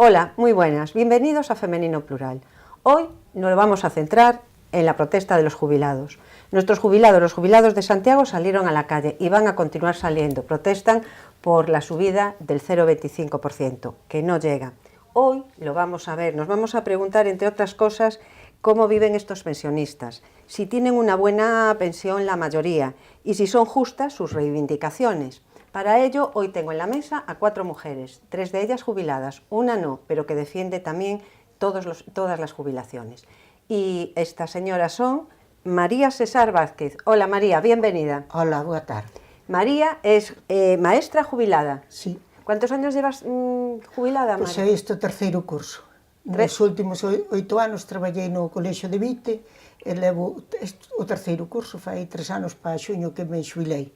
Hola, muy buenas, bienvenidos a Femenino Plural. Hoy nos vamos a centrar en la protesta de los jubilados. Nuestros jubilados, los jubilados de Santiago, salieron a la calle y van a continuar saliendo. Protestan por la subida del 0,25%, que no llega. Hoy lo vamos a ver, nos vamos a preguntar, entre otras cosas, cómo viven estos pensionistas, si tienen una buena pensión la mayoría y si son justas sus reivindicaciones. Para ello, hoy tengo en la mesa a 4 mujeres, 3 de ellas jubiladas, una no, pero que defiende también todas las jubilaciones. Y estas señoras son María César Vázquez. Hola María, bienvenida. Hola, boa tarde. María es maestra jubilada. Sí. ¿Cuántos años llevas jubilada, María? Pois é este o terceiro curso. Nos últimos 8 anos traballei no colexio de Vite e levo o terceiro curso, fai 3 anos para xuño que me xubilei.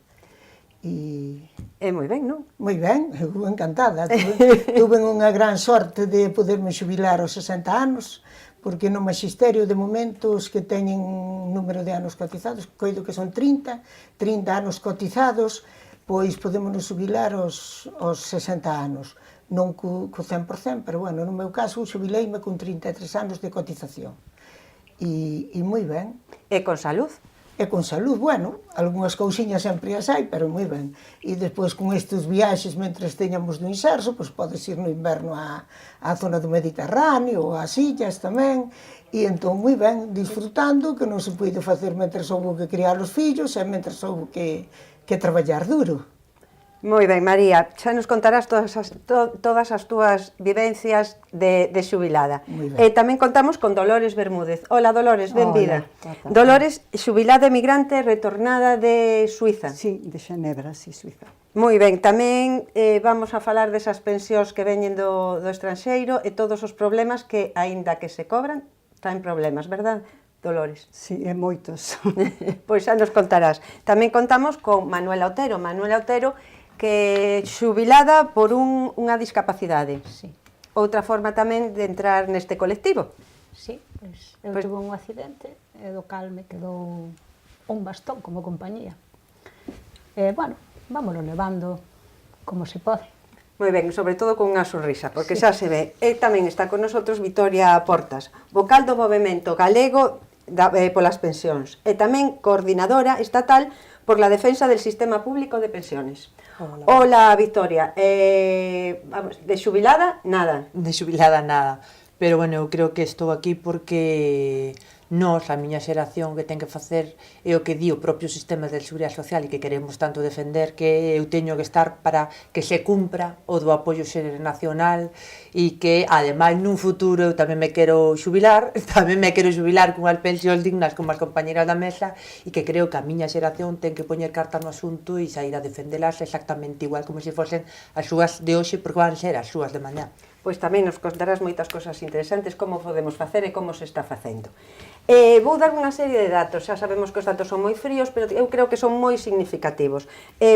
É moi ben, non? Moi ben, eu encantada. Tuve unha gran sorte de poderme xubilar aos 60 anos, porque no magisterio de momento os que teñen número de anos cotizados, coido que son 30 anos cotizados, pois podémonos xubilar aos 60 anos. Non co 100%, pero bueno, no meu caso xubileime con 33 anos de cotización. E moi ben. E con salud? E con salud, bueno, algunhas cousiñas sempre as hai, pero moi ben. E despois con estes viaxes, mentres teñamos do inserso, pois podes ir no inverno á zona do Mediterráneo, ás illas tamén, e entón moi ben, disfrutando, que non se pode facer mentres houbo que criar os fillos e mentres houbo que traballar duro. Moi ben, María, xa nos contarás todas as túas vivencias de xubilada. E tamén contamos con Dolores Bermúdez. Hola, Dolores, benvida. Dolores, xubilada emigrante retornada de Suiza. Sí, de Xenebra, sí, Suiza. Moi ben, tamén vamos a falar desas pensións que veñen do estranxeiro e todos os problemas que, aínda que se cobran, traen problemas, verdad, Dolores? Sí, e moitos. Pois xa nos contarás. Tamén contamos con Manuela Otero. Manuela Otero, que xubilada por unha discapacidade. Sí. Outra forma tamén de entrar neste colectivo. Sí, pois eu tuve un accidente e do cal me quedou un bastón como compañía. E, bueno, vámonos levando como se pode. Moi ben, sobre todo con unha sonrisa, porque xa se ve. E tamén está con nosotros Vitoria Portas, vocal do Movemento Galego polas pensións, e tamén coordinadora estatal por la defensa del sistema público de pensiones. Hola, Victoria. De xubilada, nada. De xubilada, nada. Pero, bueno, eu creo que estou aquí porque nós, a miña xeración, que ten que facer é o que di o propio sistema de seguridade social e que queremos tanto defender, que eu teño que estar para que se cumpra o do apoio xeracional e que, ademais, nun futuro eu tamén me quero xubilar, con unhas pensións dignas como as compañeras da mesa e que creo que a miña xeración ten que poñer carta no asunto e sair a defendelas exactamente igual como se fosen as súas de hoxe, porque van ser as súas de mañá. Pois tamén nos contarás moitas cosas interesantes, como podemos facer e como se está facendo. Vou dar unha serie de datos, xa sabemos que os datos son moi fríos, pero eu creo que son moi significativos.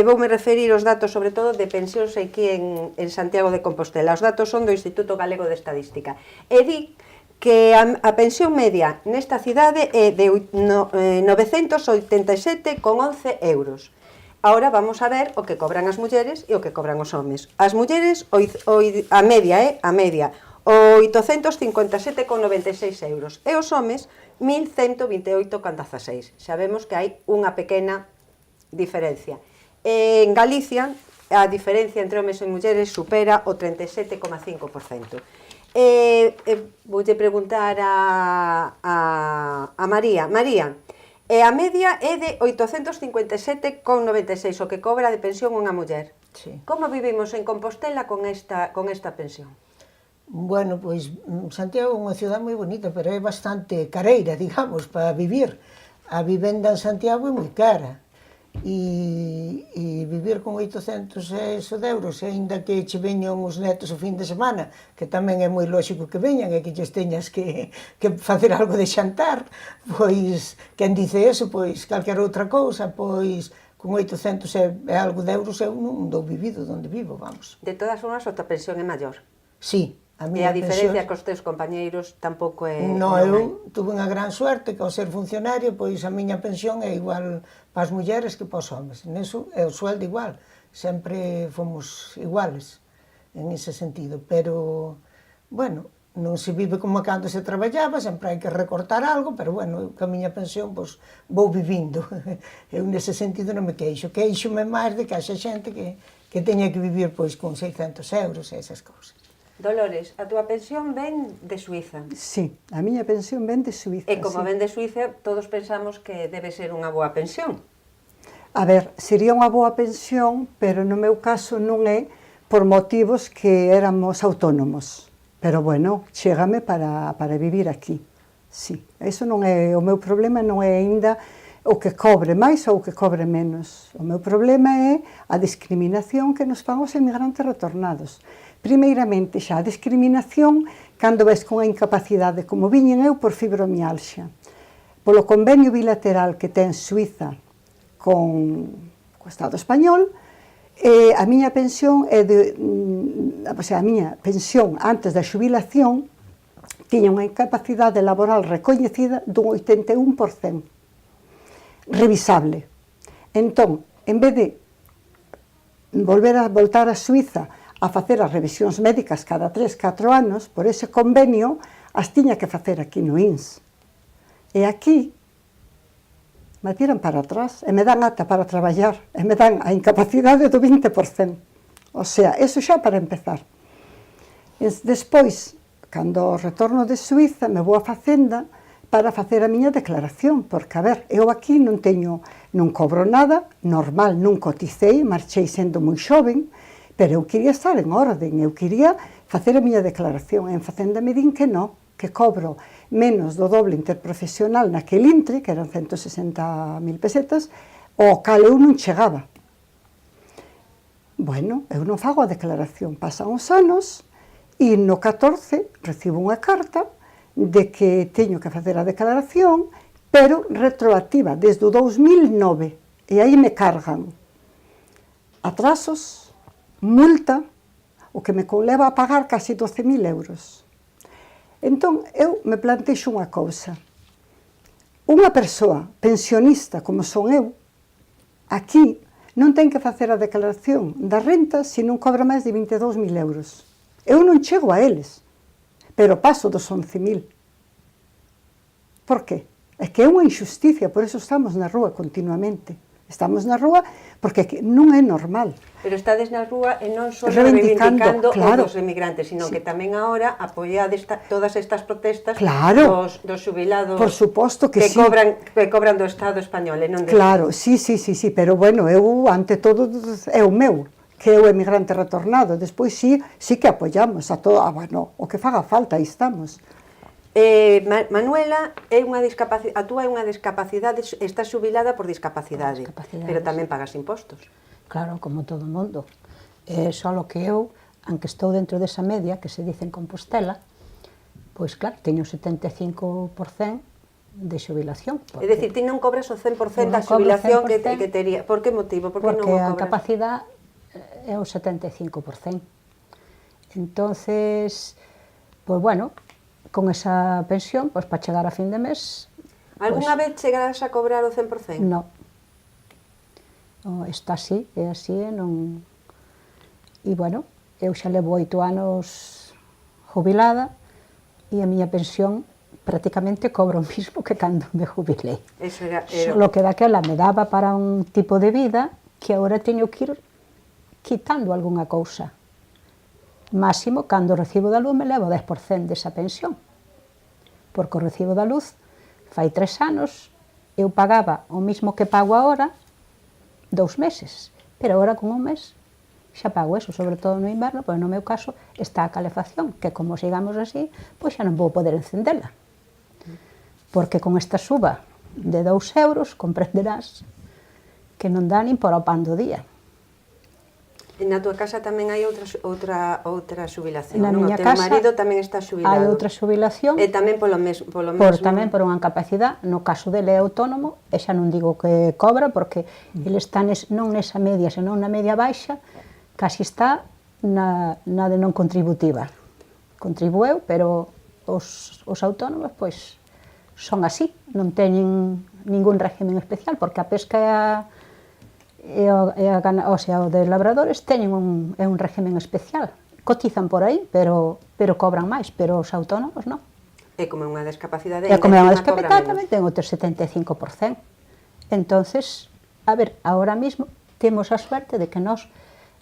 Voume referir aos datos, sobre todo, de pensións aquí en Santiago de Compostela. Os datos son do Instituto Galego de Estadística. E di que a pensión media nesta cidade é de 987,11 euros. Ahora vamos a ver o que cobran as mulleres e o que cobran os homes. As mulleres, a media, 857,96 euros. E os homes, 1.128,16. Xa vemos que hai unha pequena diferencia. En Galicia, a diferencia entre homes e mulleres supera o 37,5%. Voulle preguntar a María. María, a media é de 857,96 o que cobra de pensión unha muller. Sí. Como vivimos en Compostela con esta pensión? Bueno, pois Santiago é unha cidade moi bonita, pero é bastante careira, digamos, para vivir. A vivenda en Santiago é moi cara. E vivir con 800 euros, aínda que che veñan os netos o fin de semana, que tamén é moi lóxico que veñan e que lles teñas que facer algo de xantar, pois, quen dice eso, pois, calquera outra cousa, pois, con 800 e algo de euros eu non dou vivido onde vivo, vamos. De todas formas, a tua pensión é maior. Sí. E a diferencia cos teus compañeiros tampouco é... Non, eu tuve unha gran suerte que ao ser funcionario, pois a miña pensión é igual para as mulleres que para os homes. Neso é o sueldo igual, sempre fomos iguales en ese sentido, pero Bueno, non se vive como cando se traballaba, sempre hai que recortar algo, pero bueno, ca miña pensión, pois, vou vivindo. Eu nese sentido non me queixo. Queixome máis de que haxa xente que teña que vivir, pois, con 600 euros e esas cousas. Dolores, a túa pensión ven de Suiza. Sí, a miña pensión ven de Suiza. E como sí. ven de Suiza, todos pensamos que debe ser unha boa pensión. A ver, sería unha boa pensión, pero no meu caso non é por motivos que éramos autónomos. Pero bueno, chégame para vivir aquí. Sí, eso non é, o meu problema non é aínda o que cobre máis ou o que cobre menos. O meu problema é a discriminación que nos fan os emigrantes retornados. Primeiramente, xa a discriminación cando ves con a incapacidade, como viñen eu por fibromialgia. Polo convenio bilateral que ten Suiza con o Estado español, a miña pensión é a miña pensión antes da xubilación tiña unha incapacidade laboral recoñecida dun 81%, revisable. Entón, en vez de voltar a Suiza a facer as revisións médicas cada 3-4 anos, por ese convenio, as tiña que facer aquí no INS. E aquí me tiran para atrás e me dan ata para traballar e me dan a incapacidade do 20%. O sea, eso xa para empezar. Despois, cando retorno de Suiza, me vou a Facenda para facer a miña declaración, porque, a ver, eu aquí non cobro nada, normal, non coticei, marchei sendo moi xoven, pero eu quería estar en orden, eu quería facer a miña declaración. En Facenda me din que non, que cobro menos do doble interprofesional naquel intre, que eran 160.000 pesetas, ao cal eu non chegaba. Bueno, eu non fago a declaración, pasan os anos, e no 14 recibo unha carta de que teño que facer a declaración, pero retroactiva, desde o 2009, e aí me cargan atrasos, multa, o que me conleva a pagar casi 12.000 euros. Entón, eu me plantexo unha cousa. Unha persoa pensionista como son eu, aquí non ten que facer a declaración da renta se non cobra máis de 22.000 euros. Eu non chego a eles, pero paso dos 11.000. Por qué? É que é unha injusticia, por eso estamos na rúa continuamente. Estamos na rúa porque non é normal. Pero estades na rúa e non só Reivindicando, reivindicando claro, os emigrantes, sino sí, que tamén agora apoiades todas estas protestas claro, dos xubilados por suposto que sí, cobran do Estado español e non de... Claro, sí, pero bueno, eu ante todo é o meu, que é o emigrante retornado. Despois sí que apoiamos a todo, bueno, o que faga falta, aí estamos. Manuela é unha discapacidade, a túa é unha discapacidade, está xubilada por discapacidade, pero tamén pagas impostos. Claro, como todo o mundo. Solo que eu, aunque estou dentro desa media, que se dice en Compostela, pois claro, teño 75% de xubilación. É dicir, ti non cobras o 100% da xubilación que tería. Por que motivo? Por que non o cobras? Porque a capacidade é o 75%. Entonces, pois bueno, con esa pensión, pois para chegar a fin de mes... Alguna vez chegarás a cobrar o 100%? Non. Está así, é así, non... E, bueno, eu xa levo 8 anos jubilada e a miña pensión prácticamente cobro o mismo que cando me jubilei. Solo que daquela me daba para un tipo de vida que agora teño que ir quitando algunha cousa. Máximo, cando recibo da luz, me levo 10% desa pensión. Porque o recibo da luz, fai 3 anos, eu pagaba o mismo que pago agora, 2 meses. Pero agora, con un mes, xa pago eso, sobre todo no inverno, pois no meu caso está a calefacción, que como sigamos así, pois xa non vou poder encendela. Porque con esta suba de 2 euros, comprenderás que non dá nin para o pan do día. E na tua casa tamén hai outra xubilación, na non? miña O teu casa marido tamén está xubilado. Hai outra xubilación. E tamén polo mesmo. Tamén por unha incapacidade, no caso dele é autónomo, e xa non digo que cobra, porque ele está non nesa media, senón na media baixa, casi está na de non contributiva. Contribueu, pero os autónomos, pois, son así, non teñen ningún régimen especial, porque a pesca o de labradores teñen un régimen especial, cotizan por aí, pero cobran máis, pero os autónomos non. E como é unha discapacidade, E como é unha encima cobra discapacidade menos. tamén ten outro 75%. Entonces, a ver, ahora mismo temos a suerte de que nós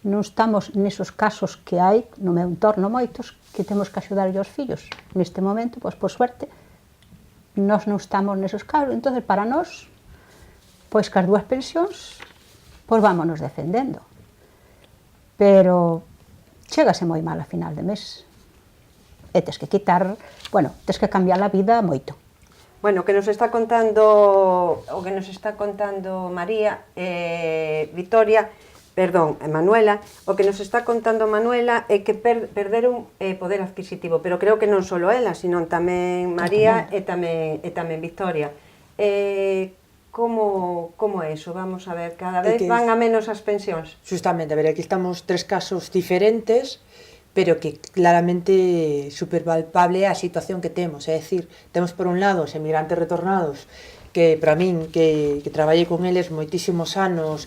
non estamos nesos casos que hai no meu entorno moitos que temos que axudar aos fillos. Neste momento, pois por suerte, nós non estamos nesos casos, entonces para nós, pois que as dúas pensións, pois vámonos defendendo. Pero chégase moi mal a final de mes. E tes que quitar, bueno, tes que cambiar a vida moito. Bueno, o que nos está contando María, Manuela, o que nos está contando Manuela é que perderon poder adquisitivo, pero creo que non só ela, sino tamén María e tamén Victoria. Como é iso? Vamos a ver, cada vez van a menos as pensións. Justamente, a ver, aquí estamos tres casos diferentes, pero que claramente superpalpable é a situación que temos, é dicir, temos por un lado os emigrantes retornados, que para min, que traballei con eles moitísimos anos,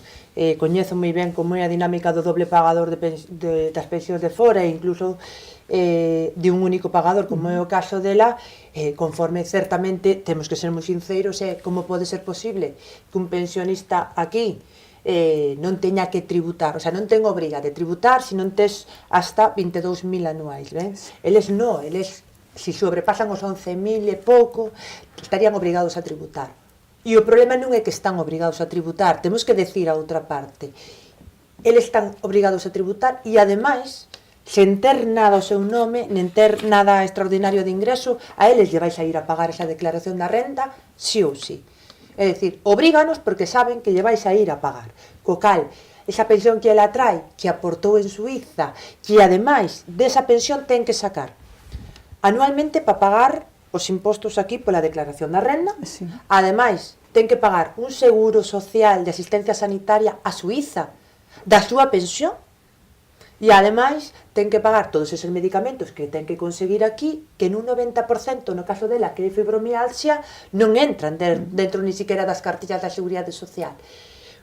coñezo moi ben como é a dinámica do doble pagador das pensións de fora, e incluso de un único pagador, como é o caso dela, conforme certamente, temos que ser moi sinceros, como pode ser posible que un pensionista aquí non teña que tributar, o sea, non ten obriga de tributar se non tes hasta 22.000 anuais, ben? Eles non, se sobrepasan os 11.000 e pouco, estarían obrigados a tributar. E o problema non é que están obrigados a tributar, temos que decir a outra parte. Eles están obrigados a tributar e, ademais, sen ter nada ao seu nome, nen ter nada extraordinario de ingreso, a eles lle vais a ir a pagar esa declaración da renta, sí ou sí. É dicir, obríganos porque saben que lle vais a ir a pagar. Co cal, esa pensión que ela trae, que aportou en Suiza, que ademais desa pensión ten que sacar anualmente para pagar os impostos aquí pola declaración da renda, Sí. ademais ten que pagar un seguro social de asistencia sanitaria a Suiza da súa pensión, e ademais ten que pagar todos esos medicamentos que ten que conseguir aquí, que nun 90% no caso dela, que é fibromialgia, non entran dentro ni siquiera das cartillas da Seguridade Social.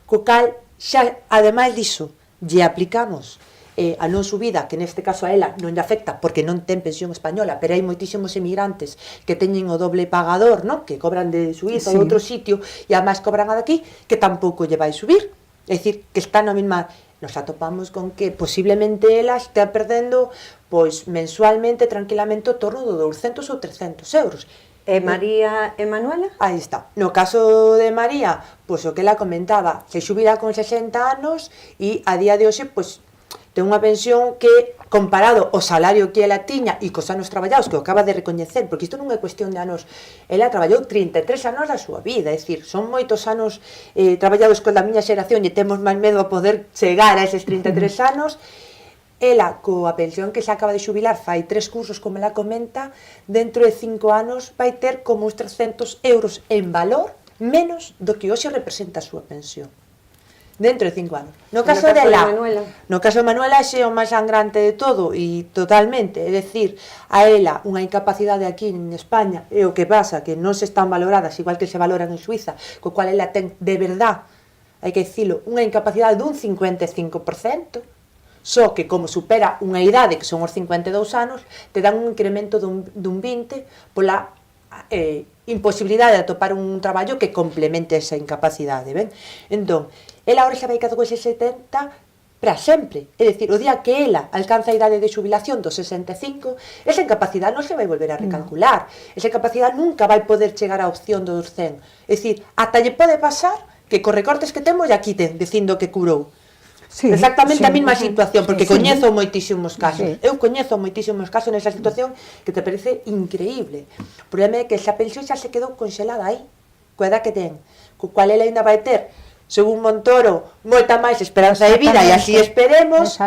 Co cal, xa, ademais diso, lle aplicamos a non subida, que neste caso a ela non lle afecta porque non ten pensión española, pero hai moitísimos emigrantes que teñen o doble pagador, non? Que cobran de Suiza ou outro sitio e ademais cobran a daqui, que tampouco lle vai subir. É dicir, que está na mesma... Nos atopamos con que posiblemente ela estea perdendo pois mensualmente, tranquilamente, o torno de 200 ou 300 euros. E María e Manuela? Aí está. No caso de María, pois o que ela comentaba, se xubila con 60 anos e a día de hoxe, pois, ten unha pensión que, comparado ao salario que ela tiña e cos anos traballados, que o acaba de recoñecer, porque isto non é cuestión de anos, ela traballou 33 anos da súa vida, é dicir, son moitos anos traballados con a miña xeración e temos máis medo a poder chegar a eses 33 anos. Ela, coa pensión que se acaba de xubilar, fai 3 cursos, como ela comenta, dentro de 5 anos vai ter como uns 300 euros en valor menos do que hoxe representa a súa pensión. Dentro de 5 anos. No caso de Manuela? No caso de Manuela é o máis sangrante de todo e totalmente, é dicir, a ela unha incapacidade aquí en España é o que pasa, que non se están valoradas igual que se valoran en Suiza, co cual ela ten de verdad, hai que dicilo, unha incapacidade dun 55%, só que como supera unha idade que son os 52 anos, te dan un incremento dun 20 pola imposibilidade de atopar un traballo que complemente esa incapacidade, ben? Entón, ela ahora xa vai cada con 60 para sempre, é dicir, o día que ela alcanza a idade de xubilación dos 65, esa incapacidade non se vai volver a recalcular, esa incapacidade nunca vai poder chegar á opción dos 100, é dicir, ata lle pode pasar que cos recortes que temos aquí ten, dicindo que curou. Sí, exactamente sí, a mesma situación, porque sí, coñezo moitísimos casos. Sí. Eu coñezo moitísimos casos nesa situación que te parece increíble. O problema é que esa pensión xa se quedou conxelada aí, coa edad que ten, co cual ela ainda vai ter, según Montoro, moita máis esperanza de vida, e así esperemos,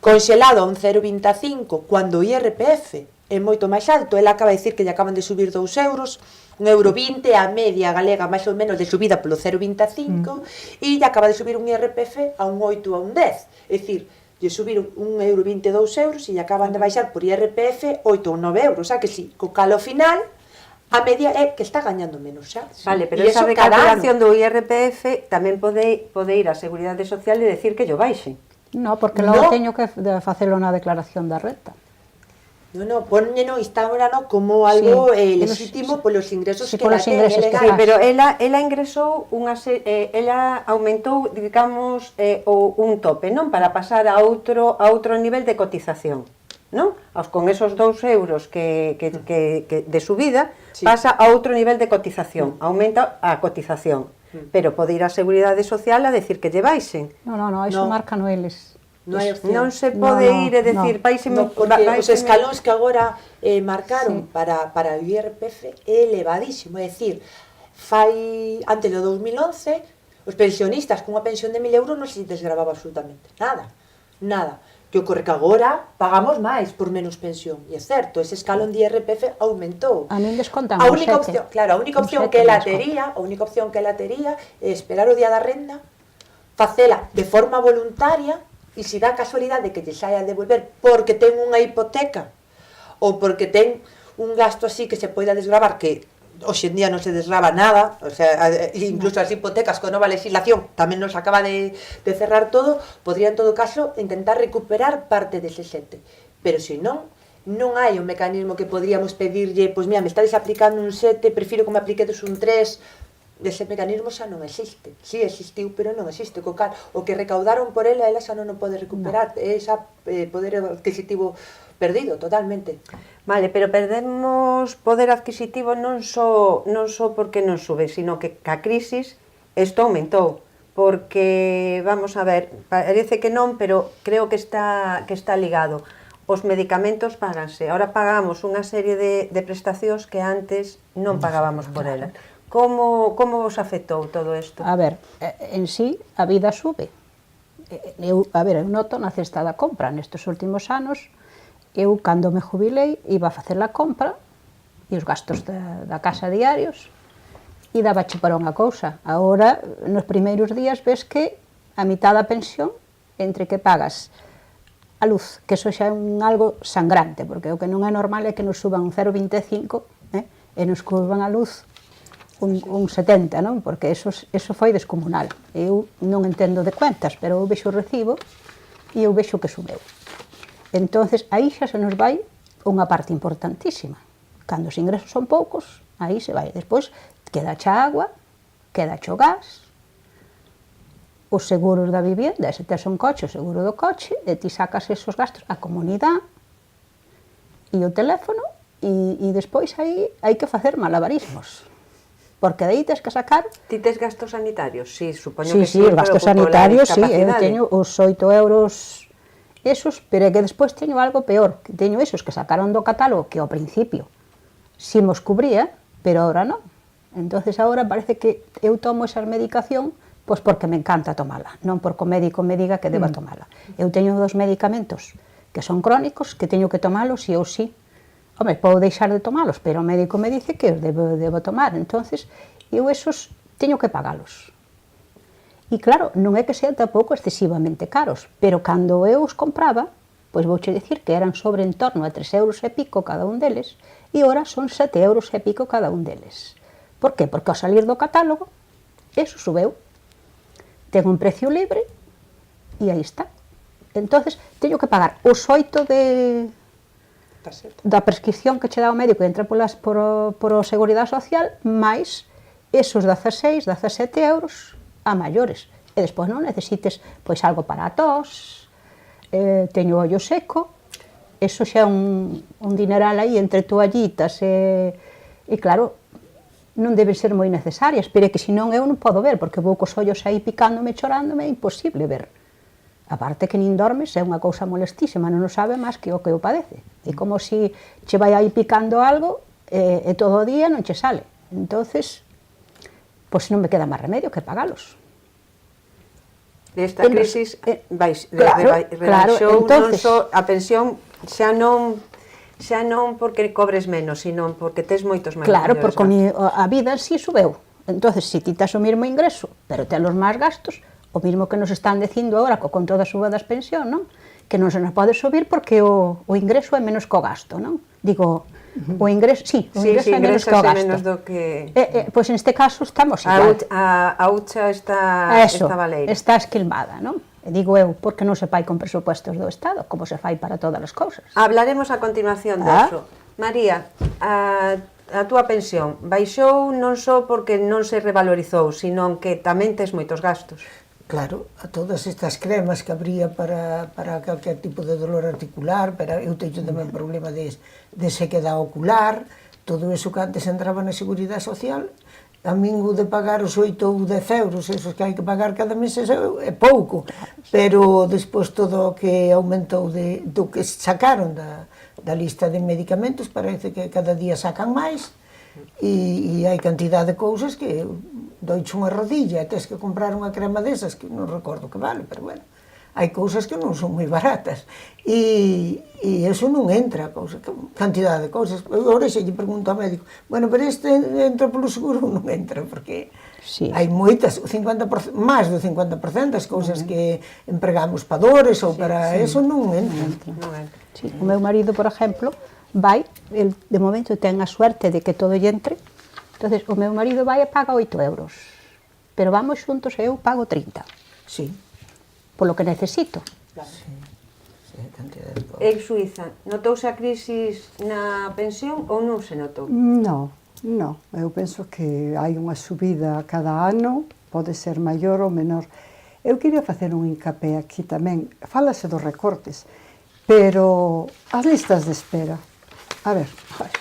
conxelado a un 0,25, cando o IRPF é moito máis alto. Ela acaba de dicir que lle acaban de subir 2 euros, 1,20 €, a media galega máis ou menos de subida polo 0,25, e lle acaba de subir un IRPF a un 8 ou a un 10. É dicir, lle subiron 1,22 € e lle acaban de baixar por IRPF 8 ou 9 euros, xa que si, co cal ao final, a media é que está gañando menos xa. Vale, pero esa recalculación do IRPF tamén pode ir á Seguridade Social e decir que yo baixe. No, porque logo teño que facelo na declaración da renta. No, ponñeno, instaurano como algo legítimo polos ingresos que ela ten, Sí, pero ela ingresou ela aumentou, digamos, un tope, non? Para pasar a outro nivel de cotización, non? Con esos 2 euros que de subida, pasa a outro nivel de cotización, aumenta a cotización, pero pode ir a Seguridade Social a decir que lle baixen. No, iso marcan eles. Non se pode ir e decir porque os escalóns que agora marcaron para o IRPF é elevadísimo, é dicir, antes do 2011 os pensionistas cunha pensión de 1.000 euros non se desgravaba absolutamente nada, que ocorre que agora pagamos máis por menos pensión, e é certo, ese escalón de IRPF aumentou. A min descontan a única opción que ela tería é esperar o día da renda, facela de forma voluntaria, e se dá casualidade que lle saia a devolver porque ten unha hipoteca ou porque ten un gasto así que se poida desgravar, que hoxe en día non se desgrava nada, o sea, incluso as hipotecas con nova legislación tamén nos acaba de cerrar todo, podría en todo caso intentar recuperar parte dese 7, pero se non hai un mecanismo que podríamos pedirlle, pois mira, me estades aplicando un 7, prefiro que me apliquedes un 3, ese mecanismo xa non existe. Si existiu, pero non existe. O que recaudaron por ela xa non o pode recuperar. É esa poder adquisitivo perdido, totalmente. Vale, pero perdemos poder adquisitivo non só porque non sube, sino que a crisis isto aumentou. Porque, vamos a ver, parece que non, pero creo que está ligado. Os medicamentos páganse. Ahora pagamos unha serie de prestacións que antes non pagábamos por elas. Como vos afectou todo isto? A ver, en sí, a vida sube. Eu noto na cesta da compra nestes últimos anos, eu, cando me jubilei, iba a facer a compra e os gastos da casa diarios e dabache para unha cousa. Agora, nos primeiros días, ves que a mitad da pensión, entre que pagas a luz, que eso xa é algo sangrante, porque o que non é normal é que nos suban un 0,25 e nos suban a luz un 70, non? Porque eso foi descomunal. Eu non entendo de cuentas, pero eu vexo o recibo e eu vexo que sumeu. Entonces, aí xa se nos vai unha parte importantísima. Cando os ingresos son poucos, aí se vai. Despois, queda a agua, queda o gas, os seguros da vivienda, se tes un coche, o seguro do coche, e ti sacas esos gastos, a comunidade e o teléfono, e despois aí hai que facer malabarismos. Porque aí tens que sacar... Ti tes gastos sanitarios? Sí, supoño que sí. Sí, os gastos sanitarios, sí, eu teño os 8 euros esos, pero é que despois teño algo peor, que teño esos que sacaron do catálogo, que ao principio si mos cubría, pero agora non. Entonces agora parece que eu tomo esa medicación pois porque me encanta tomala, non porque o médico me diga que deba tomala. Eu teño 2 medicamentos que son crónicos, que teño que tomalos e eu sí. Home, podo deixar de tomalos, pero o médico me dice que os debo tomar, entonces eu esos teño que pagalos. E claro, non é que sean tampouco excesivamente caros, pero cando eu os compraba, pois vouche dicir que eran sobre en torno a 3 euros e pico cada un deles, e ora son 7 euros e pico cada un deles. Por que? Porque ao salir do catálogo, eso subeu. Ten un precio libre, e aí está. Entonces, teño que pagar os 8 da prescripción que che dá o médico e entra por a Seguridade Social, máis esos 16, 17 euros a maiores. E despois non necesites pois algo para a tos, teño ollo seco, eso xa é un dineral aí entre toallitas e claro, non deben ser moi necesarias, pero é que senón eu non podo ver, porque vou cos ollos aí picándome, chorándome, é imposible ver. A parte que nin dormes é unha cousa molestísima, non o sabe máis que o que o padece. É como se che vai aí picando algo e todo o día non che sale. Entonces, pois non me queda máis remedio que pagalos. Esta crisis relaxou non só a pensión, xa non porque cobres menos, sino porque tes moitos máis. Claro, porque a vida en si subeu. Entonces, se ti tes o mesmo ingreso, pero tes os máis gastos, o mesmo que nos están dicindo agora con toda a suba das pensións, non? Que non se nos pode subir porque o ingreso é menos co gasto, non? Digo, o ingreso, sí, o ingreso é menos co gasto. Menos do que... Pois neste caso estamos igual. A hucha está baleira. Está esquilmada, non? E digo eu, porque non se fai con presupuestos do Estado, como se fai para todas as cousas. Hablaremos a continuación disso. María, a túa pensión baixou non só porque non se revalorizou, sino que tamén tes moitos gastos. Claro, a todas estas cremas que habría para calquer tipo de dolor articular, pero eu teño tamén problema de sequedad ocular, todo iso que antes entraba na Seguridade Social, a min o de pagar os 8 ou 10 euros, esos que hai que pagar cada mes, é pouco, pero despois todo o que aumentou do que sacaron da lista de medicamentos, parece que cada día sacan máis, e hai cantidad de cousas que doiche unha rodilla e tens que comprar unha crema desas, que non recordo que vale, pero bueno, hai cousas que non son moi baratas, e eso non entra, cantidad de cousas. Agora se lle pregunto ao médico, bueno, pero este entra polo seguro, non entra, porque hai moitas, máis do 50% das cousas que empregamos para dores ou para eso non entra. Sí, o meu marido, por exemplo, vai, el, de momento ten a suerte de que todo lle entre, entonces o meu marido vai e paga 8 euros, pero vamos xuntos e eu pago 30. Sí. Polo que necesito. En Suiza, notouse a crisis na pensión ou non se notou? Non, eu penso que hai unha subida cada ano, pode ser maior ou menor. Eu queria facer un hincapé aquí tamén, fálase dos recortes, pero as listas de espera. A ver,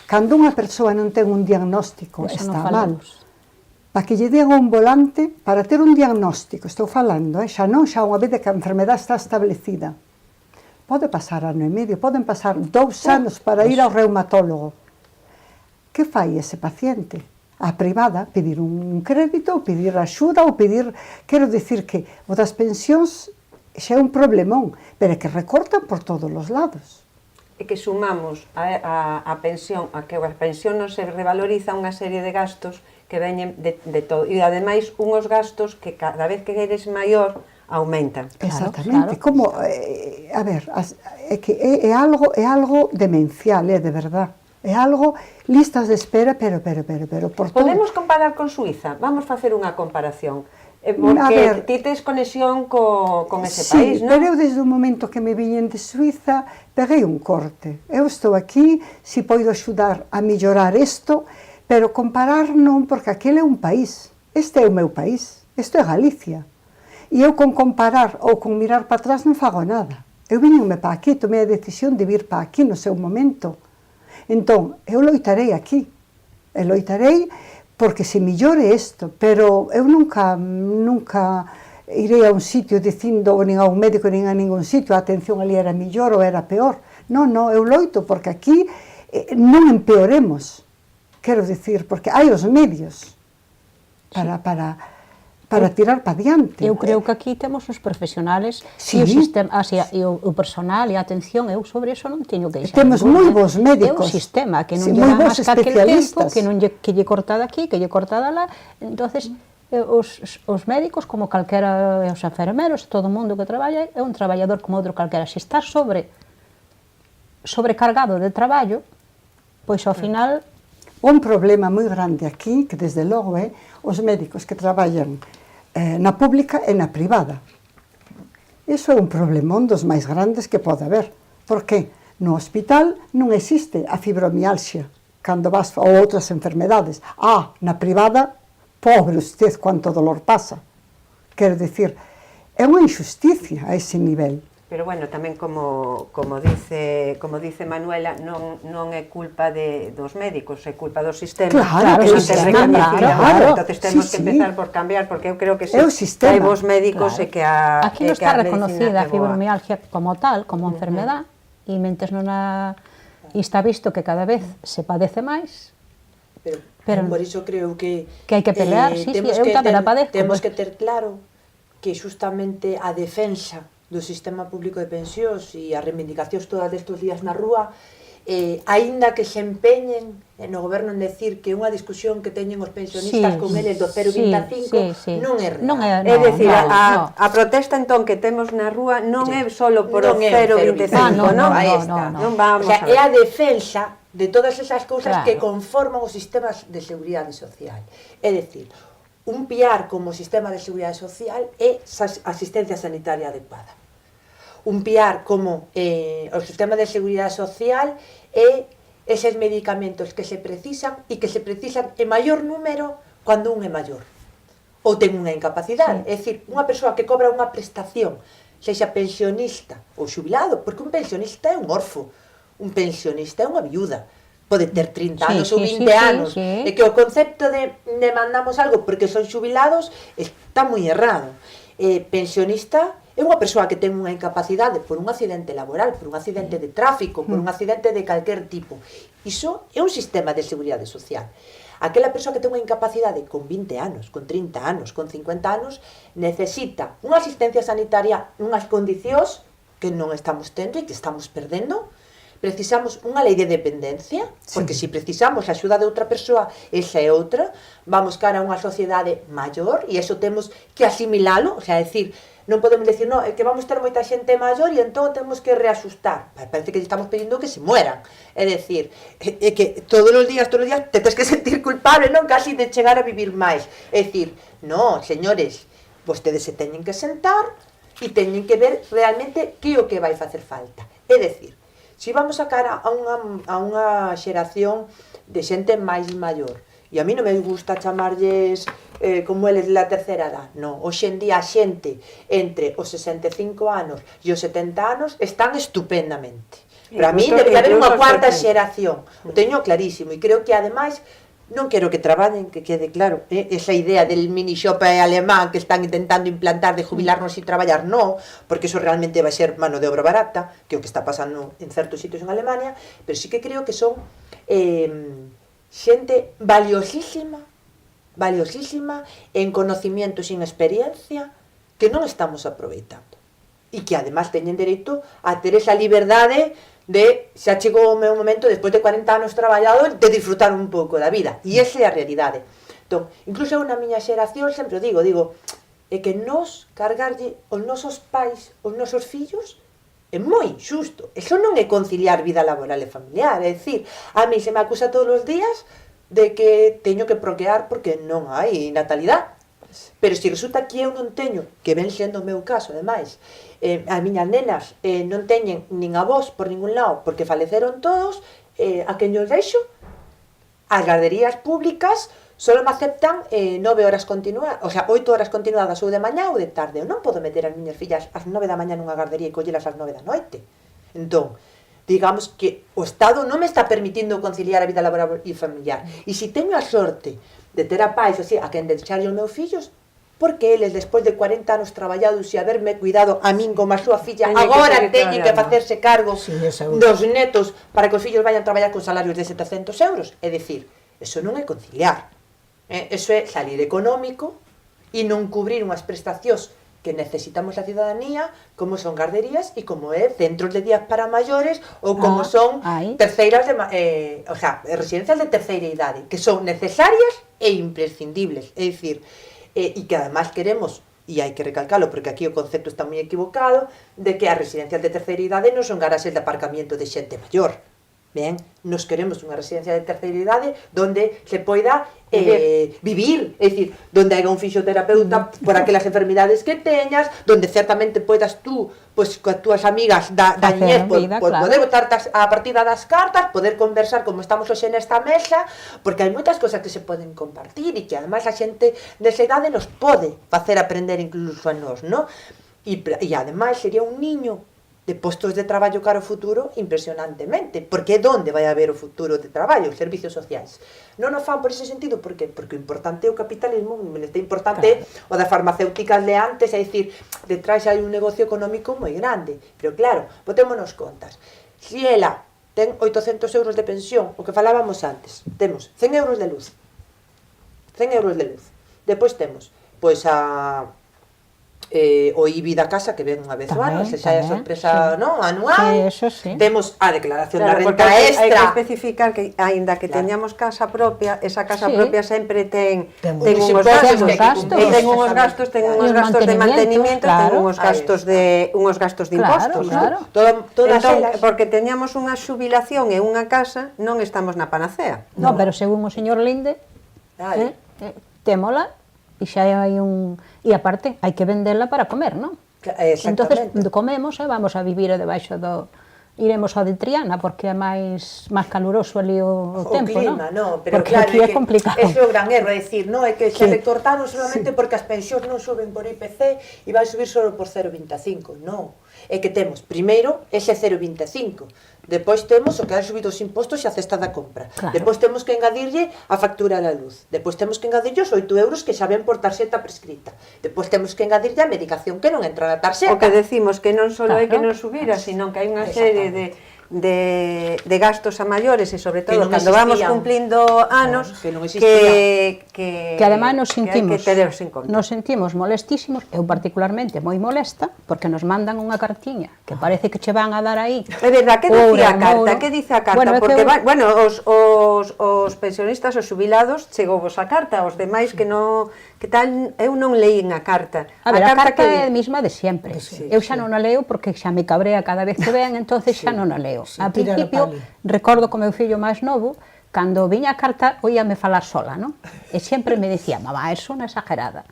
cando unha persoa non ten un diagnóstico, está mal. Para que lle den un volante, para ter un diagnóstico, estou falando, xa non, xa unha vez que a enfermedade está establecida. Pode pasar ano e medio, poden pasar 2 anos para ir ao reumatólogo. Que fai ese paciente? A privada, pedir un crédito, ou pedir axuda, ou pedir... Quero dicir que o das pensións xa é un problemón, pero é que recortan por todos os lados. E que sumamos a pensión, a que a pensión non se revaloriza unha serie de gastos que veñen de todo. E, ademais, unhos gastos que cada vez que eres maior aumentan. Exactamente. Como, a ver, é que é algo demencial, de verdad. É algo, listas de espera, pero por todo. Podemos comparar con Suiza? Vamos facer unha comparación. Porque ti tes conexión con ese país, non? Sí, pero eu desde o momento que me viñen de Suiza peguei un corte. Eu estou aquí, si poido axudar a mellorar isto, pero comparar non, porque aquele é un país. Este é o meu país, isto é Galicia. E eu con comparar ou con mirar para atrás non fago nada. Eu viñenme para aquí, tomei a decisión de vir para aquí no seu momento. Entón, eu loitarei aquí. E loitarei porque se millore isto, pero eu nunca irei a un sitio dicindo, nin a un médico, nin a ningún sitio, a atención ali era millor ou era peor. Non, eu loito porque aquí non empeoremos. Quero dicir, porque hai os medios para tirar para diante. Eu creo que aquí temos os profesionales e o sistema, e o personal e a atención, eu sobre eso non teño que deixar. Temos moi bons médicos. É o sistema que non lle dá máis que aquel tempo, que lle corta daqui, que lle corta dala. Entonces, os médicos, como calquera, os enfermeros, todo o mundo que traballa, é un traballador como outro calquera. Se está sobrecargado de traballo, pois ao final... Un problema moi grande aquí, que desde logo é os médicos que traballan na pública e na privada. Iso é un problemón dos máis grandes que pode haber. Por que? No hospital non existe a fibromialgia, cando vas a outras enfermedades. Na privada, pobre usted, cuánto dolor pasa. Quero dicir, é unha injusticia a ese nivel. Pero bueno, tamén como dice Manuela, non é culpa dos médicos, é culpa do sistema. Claro, que non ten recoñecida. Entonces temos que empezar por cambiar, porque eu creo que hai vos médicos e que a aquí non está reconocida a fibromialgia como tal, como enfermedad, e mentes non está visto que cada vez se padece máis. Pero por iso creo que hai que pelear, eu tamén a padezco. Temos que ter claro que xustamente a defensa do sistema público de pensións e as reivindicacións todas destes días na rúa, aínda que se empeñen no goberno en decir que unha discusión que teñen os pensionistas con eles do 0,25 non é real. É dicir, a protesta entón que temos na rúa non é só por o 0,25, non? Non vamos a ver. É a defensa de todas esas cousas que conforman os sistemas de seguridade social. É dicir, un piar como sistema de seguridade social é asistencia sanitaria adecuada. Un piar como o sistema de seguridade social é eses medicamentos que se precisan e que se precisan en maior número cando un é maior ou ten unha incapacidade, é dicir, unha persoa que cobra unha prestación, sexa pensionista ou xubilado, porque un pensionista é un orfo, un pensionista é unha viuda, pode ter 30 anos ou 20 anos, e que o concepto de demandamos algo porque son xubilados está moi errado. Pensionista é unha persoa que ten unha incapacidade por un accidente laboral, por un accidente de tráfico, por un accidente de calquer tipo. Iso é un sistema de seguridade social. Aquela persoa que ten unha incapacidade con 20 anos, con 30 anos, con 50 anos, necesita unha asistencia sanitaria nunhas condicións que non estamos tendo e que estamos perdendo. Precisamos unha lei de dependencia, porque se precisamos a axuda de outra persoa, esa é outra, vamos cara a unha sociedade maior e eso temos que asimilalo, o sea, decir, non podemos decir, no, é que vamos ter moita xente maior e entón temos que reaxustar. Parece que estamos pedindo que se mueran. É dicir, é que todos os días te tens que sentir culpable, non? Casi de chegar a vivir máis. É dicir, no, señores, vostedes se teñen que sentar e teñen que ver realmente que é o que vai facer falta. É dicir, se vamos a cara a unha xeración de xente máis maior, e a mí non me gusta chamarlles como eles da terceira edad, non, hoxe en día a xente entre os 65 anos e os 70 anos están estupendamente. Para mí debería haber unha cuarta xeración, o teño clarísimo, e creo que ademais non quero que traballen, que quede claro, esa idea del mini shop alemán que están intentando implantar de jubilarnos e traballar, non, porque eso realmente vai ser mano de obra barata, que é o que está pasando en certos sitios en Alemania, pero sí que creo que son xente valiosísima en conocimientos e en experiencia que non estamos aproveitando e que además teñen dereito a ter esa liberdade de, xa chegou o meu momento despois de 40 anos traballado, de disfrutar un pouco da vida, e esa é a realidade. Entón, incluso eu na miña xeración sempre digo, é que nos cargarlle os nosos pais, os nosos fillos, é moi xusto. Eso non é conciliar vida laboral e familiar, é dicir, a mí se me acusa todos os días de que teño que procrear porque non hai natalidade. Pero se resulta que eu non teño, que ven sendo o meu caso, ademais, as miñas nenas non teñen nin avós por ningún lado porque faleceron todos, a quen eu deixo? As garderías públicas só me aceptan 9 horas continuadas, o sea, 8 horas continuadas ou de mañá ou de tarde. Eu non podo meter as miñas fillas ás 9 da mañá nunha gardería e collelas ás 9 da noite. Entón, digamos que o Estado non me está permitindo conciliar a vida laboral e familiar. E se teño a sorte de ter a pais, o sea, a quen deixarlle os meus fillos, porque eles, despois de 40 anos traballados e haberme cuidado a min como a súa filla, agora teñen que facerse cargo dos netos para que os fillos vayan traballar con salarios de 700 euros. É dicir, eso non é conciliar. Eso é salir económico e non cubrir unhas prestacións que necesitamos a cidadanía, como son garderías e como é centros de días para maiores ou como son terceiras o sea, residencias de terceira idade, que son necesarias e imprescindibles. É dicir, e que además queremos, e hai que recalcalo porque aquí o concepto está moi equivocado, de que as residencias de terceira idade non son garaxes de aparcamiento de xente maior. Ben, nos queremos unha residencia de terceira idade donde se poida vivir, é dicir, donde haiga un fisioterapeuta por aquelas enfermidades que teñas, donde certamente poidas tú, pois coas túas amigas da niñez, poder botar a partida das cartas, poder conversar como estamos hoxe nesta mesa, porque hai moitas cousas que se poden compartir e que ademais a xente desa idade nos pode facer aprender incluso a nós, non? E ademais sería un niño de postos de traballo cara ao futuro impresionantemente, porque é onde vai haber o futuro de traballo, os servicios sociais. Non o fan por ese sentido, porque o importante é o capitalismo, o importante é o das farmacéuticas de antes, é dicir, detrás hai un negocio económico moi grande, pero claro, botémonos contas, se ela ten 800 euros de pensión, o que falábamos antes, temos 100 euros de luz, 100 euros de luz, depois temos, pois o IBI da casa que ven unha vez o ano, se xa é a sorpresa anual, temos a declaración da renta extra. Hai que especificar que, aínda que teñamos casa propia, esa casa propia sempre ten unhos gastos de mantenimiento, ten unhos gastos de impostos. Porque teñamos unha xubilación e unha casa, non estamos na panacea. No, pero según o señor Linde, témola, e xa hai un... E aparte, hai que vendela para comer, non? Entonces comemos e vamos a vivir debaixo do... Iremos ao de Triana, porque é máis caluroso ali o tempo, clima, non? Pero porque claro, aquí é complicado. Ese é o gran erro, é dicir, non é que se Sí. recortaron solamente porque as pensións non suben por IPC e vai subir só por 0,25, non. É que temos, primeiro, ese 0,25, depois temos o que han subido os impostos e a cesta da compra, Claro. depois temos que engadirlle a factura da luz, depois temos que engadirlle os 8 euros que xa ven por tarxeta prescrita, depois temos que engadirlle a medicación que non entra na tarxeta. O que decimos que non só hai que Claro. non subira, sino que hai unha serie de gastos a maiores e sobre todo non cando vamos existían. cumplindo anos Que non existían. Que ademais nos sentimos, que hai que tenerlos en conta. nos sentimos molestísimos, eu particularmente moi molesta, porque nos mandan unha cartiña que parece que che van a dar aí. É verdad, que ouro, dicía a carta? ouro. Que dice a carta? Bueno, é Porque, que os pensionistas, os xubilados, chegouvos a carta, os demais que non... Que tal, eu non leín a carta. A ver, a carta que é a mesma de sempre. Sí, Eu xa non a leo porque xa me cabrea cada vez que ven, entonces xa non a leo. Sí, A tira na principio, pali. recordo co meu fillo máis novo, cando viña a carta, oíame falar sola, non? E sempre me decía, mamá, es unha exagerada.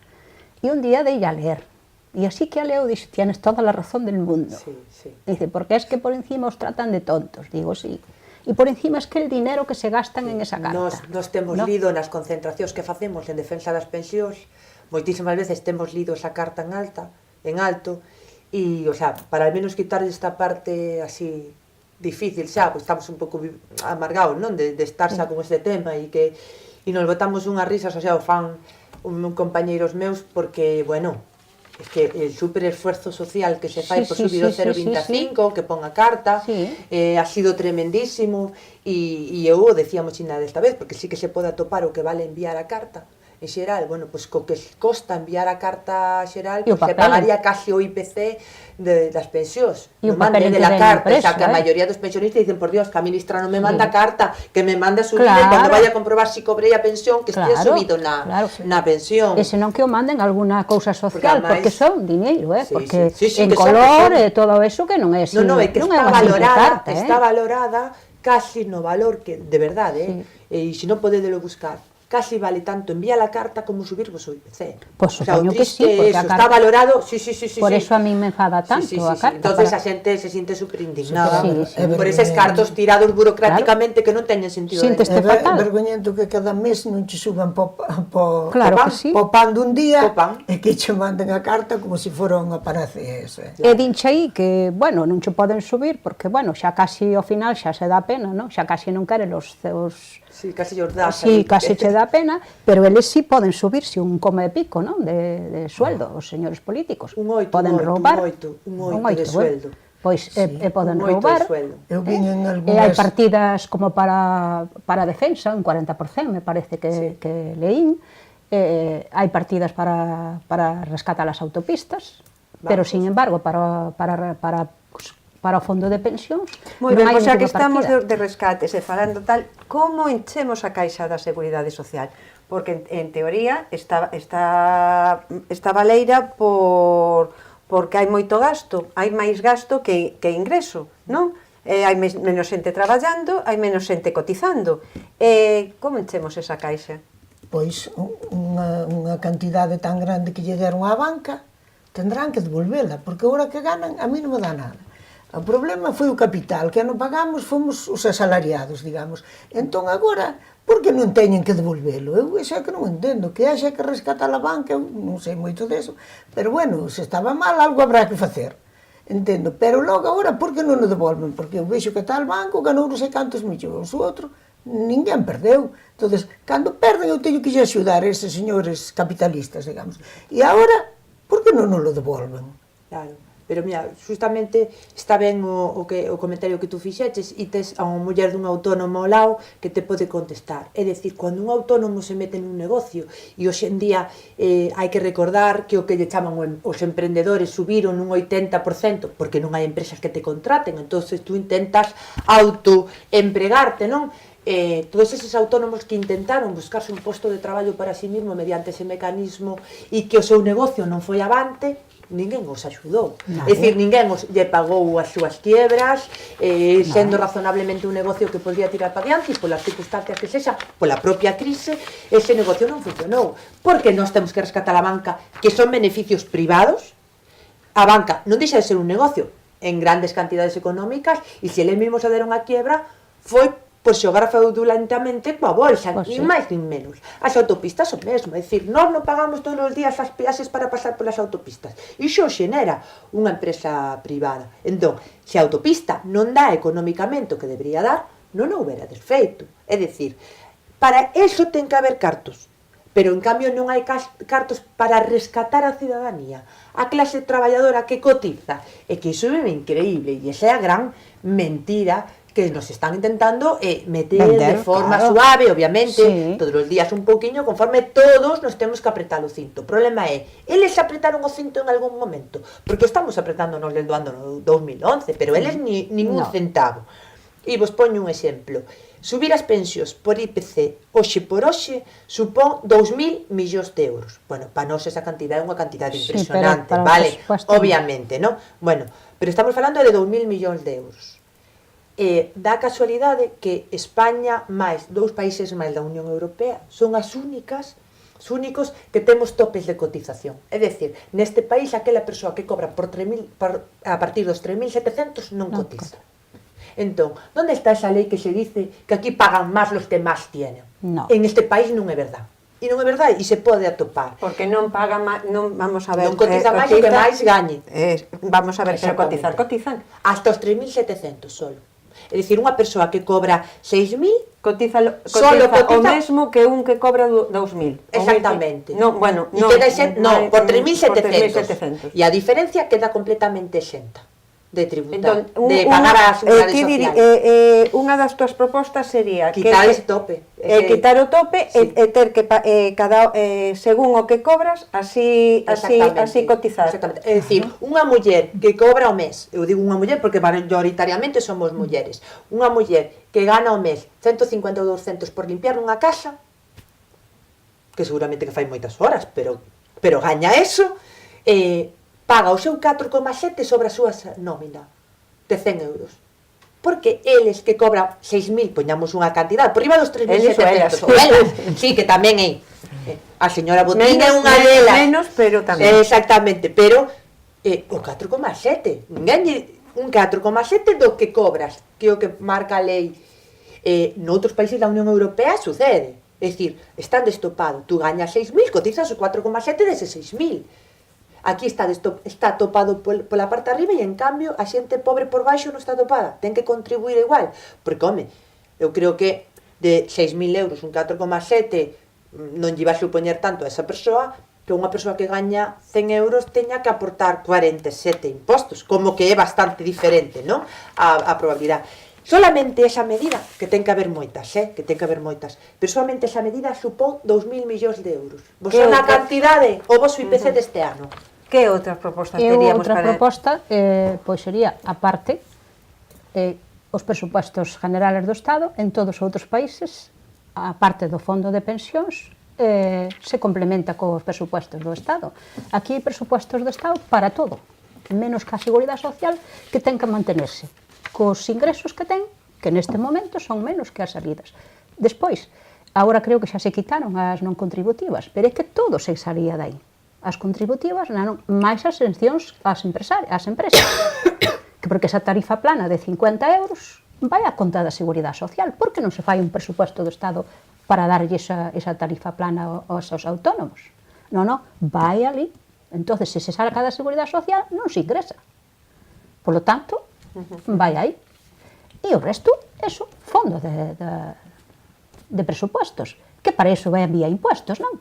E un día deille a leer. E así que a leo, dixo, tienes toda la razón del mundo. Sí, sí. Dice, porque es que por encima os tratan de tontos. Digo, sí. E por encima es que el dinero que se gastan en esa carta. Nos temos ¿no? lido nas concentracións que facemos en defensa das pensións, moitísimas veces temos lido esa carta en alto, e, o sea, para al menos quitar esta parte así difícil xa, pues estamos un pouco amargados, non? De estar xa con este tema e que nos botamos unhas risas, o sea, o fan un compañeiros meus porque, bueno, es que el super esfuerzo social que se fai por subir o 0,25, que pon a carta, ha sido tremendísimo, e eu o decíamos xina desta vez, porque sí que se pode atopar o que vale enviar a carta, en xeral, bueno, pois co que costa enviar a carta xeral, pois se pagaría casi o IPC das pensións. E o mande papel de la carta, impreso, o sea, que a maioría dos pensionistas dicen, por Dios, que a ministra non me manda carta, que me manda subir, Claro. cando vaya a comprobar si cobrei a pensión, que estea Claro, subido na pensión. E senón que o manden alguna cousa social, Porque porque son diñeiro, Sí, porque sí, sí, en que son, color que son. e todo eso que non é así. No, é que non é está unha simple valorada, carta, está valorada casi no valor que, de verdade, e se non podedelo buscar, casi vale tanto enviar a carta como subirvos o IPC. Pois O sea, o supoño que triste sí, porque é a eso, carta... está valorado, sí. Por eso a mí me enfada tanto a carta. Entonces para- a xente se siente super indignada Sí, sí. por eses cartos tirados burocráticamente que non teñen sentido. Siénteste É fatal. vergoñento que cada mes non che suban Claro pan, que sí. po pan dun día Po pan. e que che manden a carta como se fora unha panacea eso. E dinche aí que, bueno, non che poden subir porque, bueno, xa casi ao final xa se dá pena, non? Xa casi non queren os Sí, casi os dá. Sí, casi che dá pena, pero eles sí poden subirse un coma e pico, non? De sueldo, os señores políticos. Un oito, poden un roubar. oito de sueldo. Pois poden Un oito de roubar. sueldo. Eu vin en E hai algunhas partidas como para defensa, un 40%, me parece que leín. Hai partidas para rescatar as autopistas, pero, sin embargo, para o fondo de pensións Moi non ben, hai pois xa que ninguna estamos partida. de rescates e falando tal, como enchemos a caixa da Seguridade Social? Porque en teoría está baleira porque hai moito gasto, hai máis gasto que ingreso, non? Hai menos xente traballando, hai menos xente cotizando. Como enchemos esa caixa? pois unha cantidade tan grande que lle deron á banca, tendrán que devolvela, porque agora que ganan a mí non me dá nada. O problema foi o capital, que non pagamos fomos os asalariados, digamos. Entón agora, por que non teñen que devolvelo? Eu xa que non entendo, que haxa que rescatar a banca, eu non sei moito deso, pero bueno, se estaba mal, algo habrá que facer. Entendo, pero logo agora, por que non o devolven? Porque eu vexo que tal banco ganou non sei cantos millóns, o outro, ninguén perdeu. Entonces, cando perden, eu teño que lle axudar a eses señores capitalistas, digamos. E agora, por que non nos lo devolven? Claro. Pero mira, justamente está ben o comentario que tú fixeches e tes a unha muller dun autónomo ao lado que te pode contestar. É dicir, cando un autónomo se mete nun negocio e hoxe en día hai que recordar que o que lle chaman os emprendedores subiron un 80% porque non hai empresas que te contraten, entonces tú intentas autoempregarte, non? Todos eses autónomos que intentaron buscarse un posto de traballo para sí mismo mediante ese mecanismo e que o seu negocio non foi avante, ninguén os axudou. Nadie. É dicir, ninguén lle pagou as súas quiebras, sendo razonablemente un negocio que podría tirar para diante, e polas circunstancias que sexa, pola propia crise, ese negocio non funcionou. Porque nós temos que rescatar a banca, que son beneficios privados. A banca non deixa de ser un negocio en grandes cantidades económicas, e se eles mesmos se deron a quiebra, foi pois xogar fraudulentamente coa bolsa, Pois nin sí. máis nin menos. As autopistas o mesmo, é dicir, nós non pagamos todos os días as peaxes para pasar polas autopistas. Iso xenera unha empresa privada. Entón, se a autopista non dá económicamente o que debería dar, non houbera desfeito. É dicir, para eso ten que haber cartos. Pero, en cambio, non hai cartos para rescatar a cidadanía, a clase traballadora que cotiza. É que iso é increíble, e esa é a gran mentira que nos están intentando meter Vender, de forma claro. suave, obviamente, Sí. todos os días un pouquiño, conforme todos nos temos que apretar o cinto. O problema é, eles apretaron o cinto en algún momento, porque estamos apretándonos desde o ano 2011, pero eles nin un No. centavo. E vos poño un exemplo. Subir as pensións por IPC hoxe por hoxe supón 2.000 millóns de euros. Bueno, para nós esa cantidade é unha cantidade Sí, impresionante, pero para vale? os presupuestos Obviamente, ¿no? Bueno, pero estamos falando de 2.000 millóns de euros. Dá casualidade que España máis dous países máis da Unión Europea son os únicos que temos topes de cotización. É dicir, neste país aquela persoa que cobra a partir dos 3.700 non cotiza. Entón, onde está esa lei que se dice que aquí pagan máis los que máis tienen? No. En este país non é verdade. E non é verdade, e se pode atopar. Porque non paga máis, non, vamos a ver... Non cotiza máis o que máis gañe. Vamos a ver, pero Exactamente. cotizan. Hasta os 3.700 solo. É dicir, unha persoa que cobra 6.000 Cotiza Solo o cotiza- mesmo que un que cobra 2.000. Exactamente. No, bueno, E queda por 3.700. 3.700. E a diferencia queda completamente exenta de tributar, Entón, de pagar a seguridade social. unha das túas propostas sería Quitar ese tope. quitar o tope Sí. e ter que según o que cobras, así cotizar. Exactamente. É dicir, unha muller que cobra ao mes, eu digo unha muller porque mayoritariamente somos mulleres, unha muller que gana ao mes 150 ou 200 por limpiar unha casa, que seguramente que fai moitas horas, pero gaña eso, paga o seu 4,7 sobre a súa nómina de 100 euros. Porque eles que cobran 6.000, poñamos unha cantidade, por riba dos 3.700, ou elas, sí, que tamén é. A señora Botín é unha delas. Menos, pero tamén. Exactamente, pero o 4,7, ninguén un 4,7 do que cobras, que é o que marca a lei. Noutros países da Unión Europea sucede. É dicir, están destopado, tú gañas 6.000, cotizas o 4,7 deses 6.000. Aquí está topado pola parte arriba e en cambio a xente pobre por baixo non está topada, ten que contribuir igual, porque home, eu creo que de 6.000 euros un 4,7 non lle vai a supoñer tanto a esa persoa que unha persoa que gaña 100 euros teña que aportar 47 impostos, como que é bastante diferente, non? A probabilidade. Solamente esa medida, que ten que haber moitas, que ten que haber moitas, pero solamente esa medida supón 2.000 millóns de euros. Vos Que son a outra? cantidade o vosso IPC deste ano. Que outras propostas E teríamos outra para... proposta pois sería, aparte, os presupuestos generales do Estado en todos os outros países, a parte do fondo de pensións, se complementa cos presupuestos do Estado. Aquí hai presupuestos do Estado para todo, menos que a Seguridade Social, que ten que mantenerse cos ingresos que ten, que neste momento son menos que as salidas. Despois, agora creo que xa se quitaron as non contributivas, pero é que todo se salía dai. As contributivas, non, máis as exencións ás empresas, que porque esa tarifa plana de 50 euros vai a conta da Seguridade Social, porque non se fai un presupuesto do Estado para darlle esa tarifa plana aos autónomos. Non, vai ali. Entonces, se se saca da Seguridade Social, non se ingresa. Por lo tanto, vai aí. E o resto, eso, fondo de presupuestos, que para eso vai enviar impuestos, non?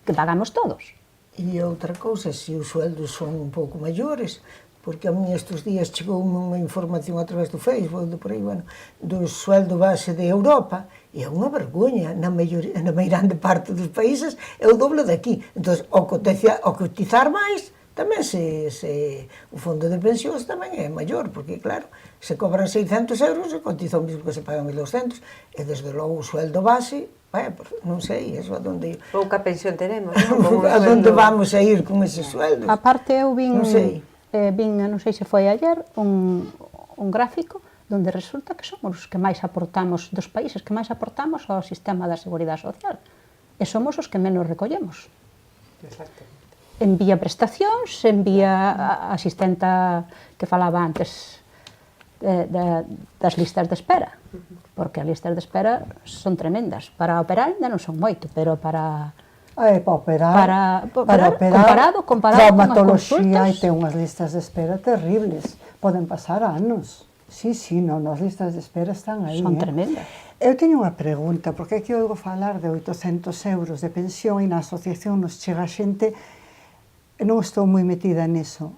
Que pagamos todos. E outra cousa, se os sueldos son un pouco maiores, porque a mí estes días chegou unha información a través do Facebook, de por aí, bueno, do sueldo base de Europa, e é unha vergoña, na meirande parte dos países é o doble daqui. Entón, ao cotizar máis, tamén o fondo de pensións tamén é maior, porque claro, se cobran 600 euros, se cotiza o mesmo que se pagan 1.200, e desde logo o sueldo base non sei, eso a donde... Pouca pensión tenemos, non? Como un A donde sueldo. vamos a ir con ese sueldo? A parte eu vin, Non sei. non sei se foi ayer, un gráfico donde resulta que somos os que máis aportamos, dos países que máis aportamos ao sistema da Seguridade Social. E somos os que menos recollemos. Exactamente. Envía prestacións, envía a asistenta que falaba antes das listas de espera, porque as listas de espera son tremendas. Para operar ainda non son moito, pero para Para operar, comparado con as traumatoloxía consultas. e ten unhas listas de espera terribles. Poden pasar anos. Sí, non, as listas de espera están aí. Son tremendas. Eu teño unha pregunta, porque aquí oigo falar de 800 euros de pensión e na asociación nos chega xente, non estou moi metida niso,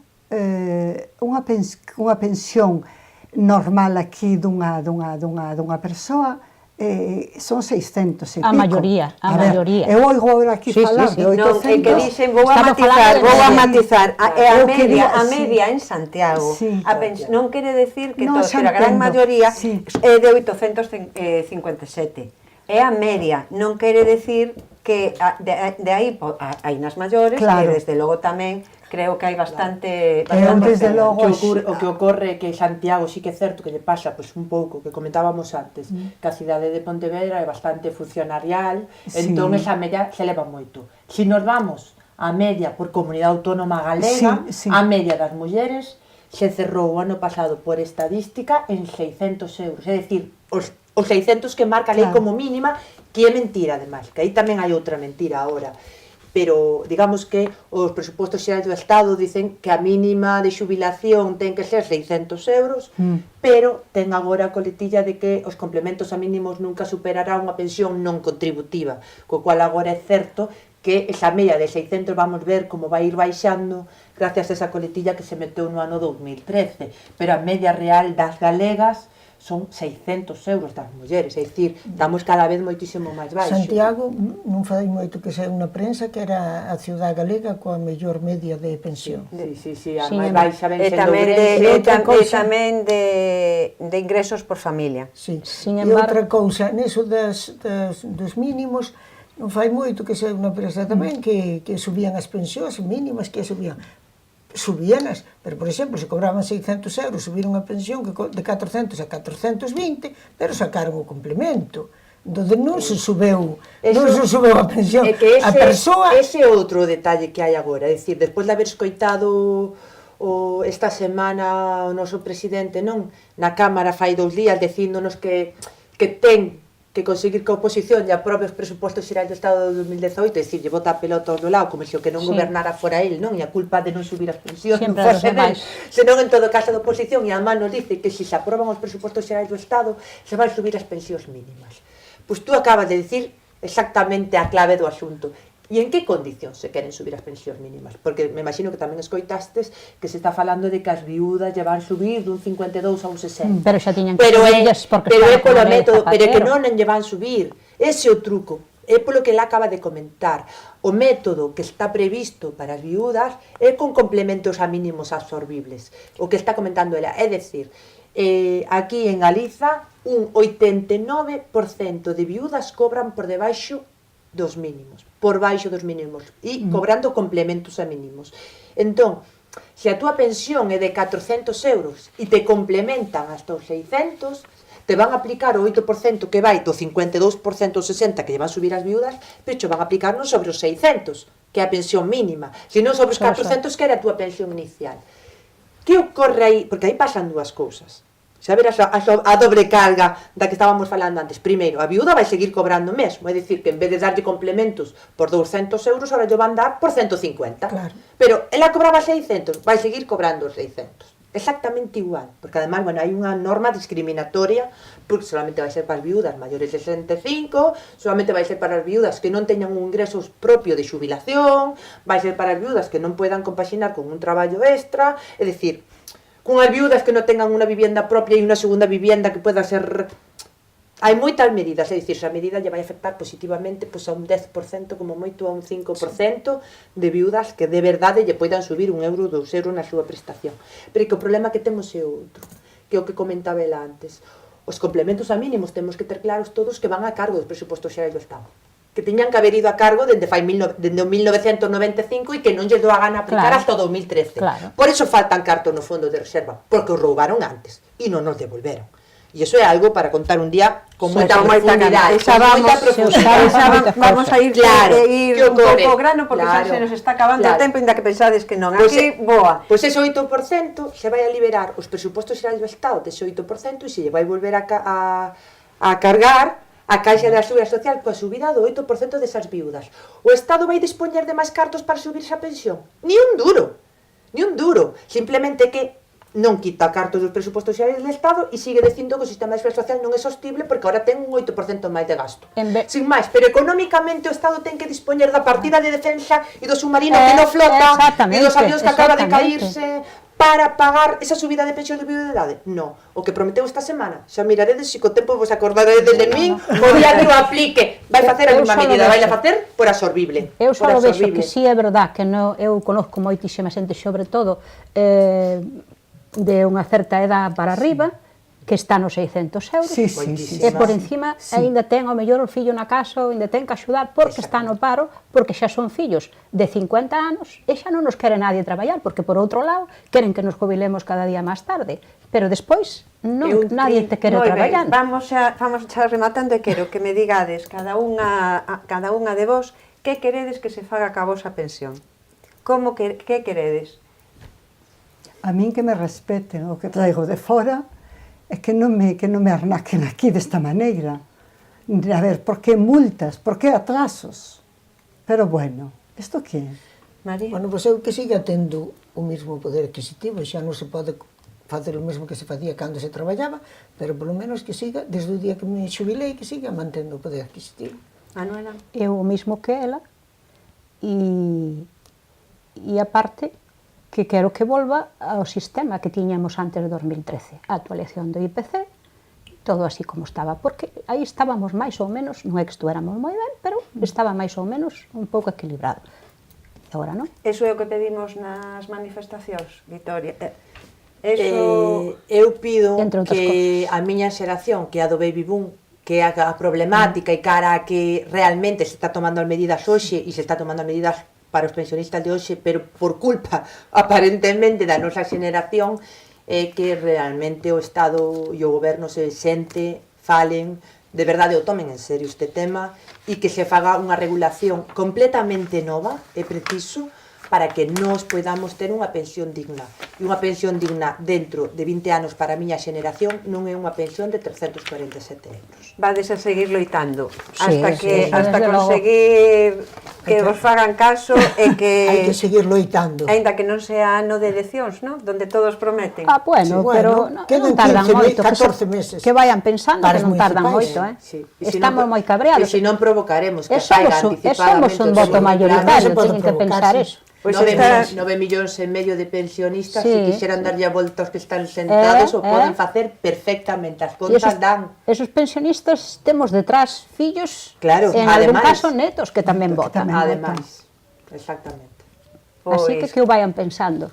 unha pensión normal aquí dunha persoa son 600 e pico. A maioría. Eu oigo agora aquí falar de 800. Non, é que dixen, vou Estaba a falando de matizar. Eu quería, A sí. media en Santiago. Sí. Non quere decir que No, todos, xa pero a gran entendo. maioría Sí. é de 857. É a media, non quere decir que de aí hai nas maiores, Claro. e desde logo tamén creo que hai bastante... desde logo, O que ocorre é que Santiago sí que é certo que lle pasa pois un pouco, que comentábamos antes, que a cidade de Pontevedra é bastante funcionarial, Sí. entón esa media se leva moito. Si nos vamos a media por comunidade autónoma galega, Sí, sí. a media das mulleres se cerrou o ano pasado por estadística en 600 euros, é dicir, os 600 que marca a lei Claro. como mínima, que é mentira, ademais, que aí tamén hai outra mentira agora. Pero digamos que os presupostos xerais do Estado dicen que a mínima de xubilación ten que ser 600 euros, pero ten agora a coletilla de que os complementos a mínimos nunca superará unha pensión non contributiva, co cual agora é certo que esa media de 600 vamos ver como vai ir baixando gracias a esa coletilla que se meteu no ano 2013, pero a media real das galegas son 600 euros das mulleres, é dicir, estamos cada vez moitísimo máis baixo. Santiago, non fai moito que saiu na prensa que era a ciudad galega coa mellor media de pensión. Sí, a Sin máis embargo, baixa ven E sendo tamén Ourense. outra cousa. de ingresos por familia. Sí. Sin E embargo- outra cousa, neso dos mínimos, non fai moito que saiu na prensa tamén que subían as pensións mínimas, que subíanas, pero, por exemplo, se cobraban 600 euros, subiron a pensión de 400 a 420, pero sacaron o complemento. Entón, non se subeu a pensión. É que a persoa... ese é outro detalle que hai agora, é dicir, despois de haber escoitado esta semana o noso presidente, non, na Cámara fai 2 días dicíndonos que ten que conseguir que a oposición e aprobe os presupostos xerais do Estado de 2018, é dicir, lle bota a pelota ao do lado, como se o que non Sí. gobernara fora el, non? E a culpa de non subir as pensións non Sempre fose dos del, demais. senón en todo caso da oposición, e además nos dice que se se aproban os presupostos xerais do Estado, se van subir as pensións mínimas. Pois tú acabas de dicir exactamente a clave do asunto. E en que condicións se queren subir as pensións mínimas? Porque me imagino que tamén escoitastes que se está falando de que as viúdas lle van subir dun 52 a un 60. Pero xa tiñan que Pero subirlles porque pero é estaban polo con a lei método, pero que Zapatero. non lle van subir. Ese é o truco. É polo que ela acaba de comentar. O método que está previsto para as viúdas é con complementos a mínimos absorbibles. O que está comentando ela, é decir, aquí en Galiza un 89% de viúdas cobran por debaixo dos mínimos, por baixo dos mínimos e cobrando complementos a mínimos. Entón, se a túa pensión é de 400 euros e te complementan hasta os 600, te van a aplicar o 8% que vai do 52% ao 60% que lle van subir as viúdas, pero te van a aplicar non sobre os 600, que é a pensión mínima, sino sobre os 400 que era a túa pensión inicial. Que ocorre aí? Porque aí pasan dúas cousas. Xa verás a dobre carga da que estábamos falando antes. Primeiro, a viúda vai seguir cobrando o mesmo, é dicir, que en vez de darlle complementos por 200 euros, ahora lle van dar por 150. Claro. Pero ela cobraba 600, vai seguir cobrando os 600. Exactamente igual, porque además, bueno, hai unha norma discriminatoria, porque solamente vai ser para as viúdas maiores de 65, solamente vai ser para as viúdas que non teñan un ingreso propio de xubilación, vai ser para as viúdas que non poidan compaxinar con un traballo extra, é dicir, con as viúdas que non tengan unha vivienda propia e unha segunda vivienda que pueda ser... Hai moitas medidas, é dicir, se a medida lle vai afectar positivamente pois a un 10%, como moito a un 5% de viúdas que de verdade lle poidan subir 1 euro, 2 euros na súa prestación. Pero que o problema que temos é outro, que é o que comentaba ela antes. os complementos a mínimos temos que ter claros todos que van a cargo dos presupostos xerais do Estado, que tiñan que haber ido a cargo dende o 1995 e que non lles dou a gana aplicar Claro. hasta o 2013. Claro. Por eso faltan cartos no fondo de reserva, porque os roubaron antes e non nos devolveron. E iso é algo para contar un día con moita profundidade. Esa vamos a ir Claro, ir que un ocorre? pouco grano porque Claro, xa se nos está acabando claro. o tempo, ainda que pensades que non. Pois Aquí, boa. Pois ese 8% se vai a liberar os presupostos xerais do Estado dese 8% e se lle vai volver a cargar a Caixa da Seguridade Social coa subida do 8% desas viudas. O Estado vai dispoñer de máis cartos para subir esa pensión? Ni un duro. Ni un duro. Simplemente que non quita cartos dos presupostos xerais do Estado e sigue dicindo que o sistema de seguridade social non é sostible porque agora ten un 8% máis de gasto. Sin máis, pero económicamente o Estado ten que dispoñer da partida de defensa e do submarino que non flota e dos avións que acaba de caírse para pagar esa subida de pensión de viudedade. No, o que prometeu esta semana, xa miraredes se co tempo vos acordaredes de min, o día que o aplique, vai facer a mesma medida, vai a facer por absorbible. Eu só vexo que si é verdad que non, eu conozco moitísima xente, sobre todo de unha certa edad para arriba, que está nos 600 euros, Sí, sí, sí, e por encima ainda ten ao mellor o fillo na casa ou ainda ten que axudar porque está no paro, porque xa son fillos de 50 anos e xa non nos quere nadie traballar, porque por outro lado queren que nos jubilemos cada día máis tarde, pero despois non, nadie te quere traballar. Vamos xa rematando e quero que me digades cada unha de vos que queredes que se faga ca vosa pensión. Que queredes? A min que me respeten o que traigo de fora é que non me arnaquen aquí desta maneira. A ver, por que multas? Por que atrasos? Pero bueno, isto que é? María? Bueno, pois eu que siga tendo o mesmo poder adquisitivo, xa non se pode facer o mesmo que se facía cando se traballaba, pero polo menos que siga, desde o día que me xubilei, que siga mantendo o poder adquisitivo. Manuela? Eu o mismo que ela e aparte que quero que volva ao sistema que tiñamos antes de 2013, a actualización do IPC, todo así como estaba, porque aí estábamos máis ou menos, non é que estuéramos moi ben, pero estaba máis ou menos un pouco equilibrado. Agora non. Eso é o que pedimos nas manifestacións, Victoria. Eu pido que cosas. a miña xeración, que é a do baby boom, que é a problemática e cara a que realmente se está tomando as medidas hoxe e se está tomando as medidas para os pensionistas de hoxe, pero por culpa, aparentemente, da nosa xeneración, é que realmente o Estado e o Goberno se sente, falen, de verdade o tomen en serio este tema e que se faga unha regulación completamente nova, é preciso, para que nós podamos ter unha pensión digna. E unha pensión digna dentro de 20 anos para a miña xeneración non é unha pensión de 347 euros. Vades a seguir loitando Sí, hasta desde conseguir que vos fagan caso e que Hai que seguir loitando. aínda que non sea ano de eleccións, ¿no? Donde todos prometen. Bueno, Sí, pero bueno, non quedan tardan 15 moito, 14 meses que vayan pensando para que as non tardan municipais. moito, Sí. E se Estamos non- moi cabreados. E se non provocaremos que E caiga somos anticipadamente un o voto segundo mayoritario, plano. teñen que pensar eso. Pois 9 está- millóns e medio de pensionistas, Sí. se quixeran darlle a volta aos que están sentados, o poden facer perfectamente, as E contas dan. esos pensionistas temos detrás fillos, Claro, en algún ademais. caso netos que tamén votan. Ademais, exactamente. Así que o vayan pensando.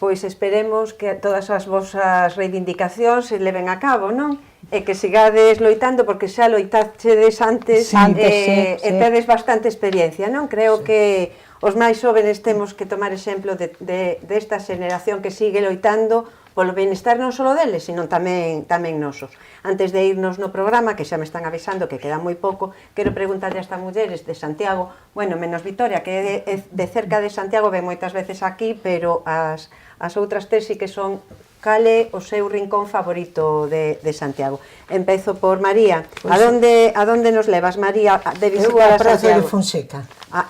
Pois esperemos que todas as vosas reivindicacións se leven a cabo, non? E que sigades loitando, porque xa loitachedes antes, Sí. Antes, sí. e tedes bastante experiencia, non? Creo que os máis jóvenes temos que tomar exemplo desta xeneración que sigue loitando polo benestar non só deles, sino tamén nosos. Antes de irnos no programa, que xa me están avisando que queda moi pouco, quero preguntarle a estas mulleres de Santiago, bueno, menos Vitoria, que é de cerca de Santiago, ven moitas veces aquí, pero as outras tres sí que son cal é o seu rincón favorito de Santiago. Empezo por María. A donde nos levas, María, de Eu visitar a a Praza de Santiago? Fonseca.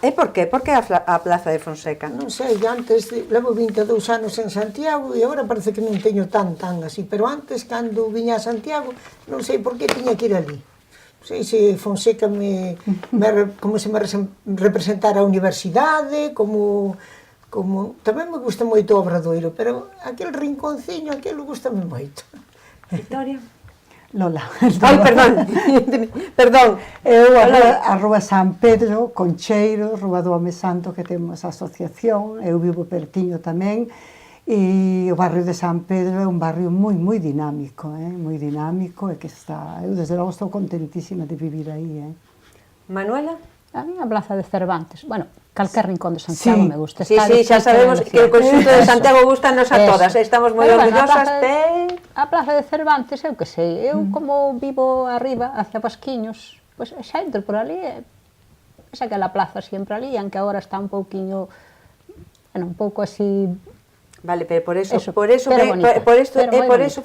E por qué? Por que a Plaza de Fonseca? Non sei, antes levo 22 anos en Santiago e agora parece que non teño tan así, pero antes, cando viña a Santiago, non sei por que tiña que ir ali. Non sei se Fonseca como se me representara a universidade, como tamén me gusta moito o Obradoiro, pero aquel rinconciño, aquilo gustame moito. Victoria? Lola. Ai, perdón. Eu a Rúa San Pedro, Concheiro, Rúa do Home Santo, que temos a asociación, eu vivo pertiño tamén, E o barrio de San Pedro é un barrio moi dinámico, e que está, eu desde logo estou contentísima de vivir aí. Manuela? A mí a Plaza de Cervantes, bueno, calquer rincón de Santiago me gusta. Sí, xa sabemos que o conxunto de Santiago gustanos a todas, estamos moi orgullosas A Plaza de Cervantes, eu que sei, eu como vivo arriba, hacia Pasquiños, pois xa entro por ali, esa que a plaza sempre ali, aunque agora está un pouquiño, bueno, un pouco así. Vale, pero por eso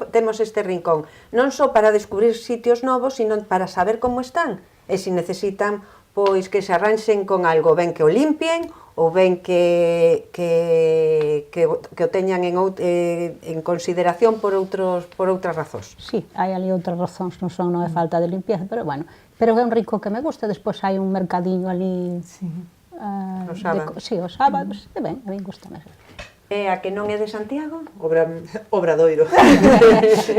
temos este rincón, non só para descubrir sitios novos, sino para saber como están, e se necesitan pois que se arranxen con algo, ben que o limpien ou ben que o teñan en consideración por outras razóns. Sí, hai ali outras razóns, non é falta de limpieza, pero bueno, pero é un rico que me gusta, despois hai un mercadiño ali. Os sábados. Sí, os sábados, a mí gusta máis. E a que non é de Santiago? Obradoiro.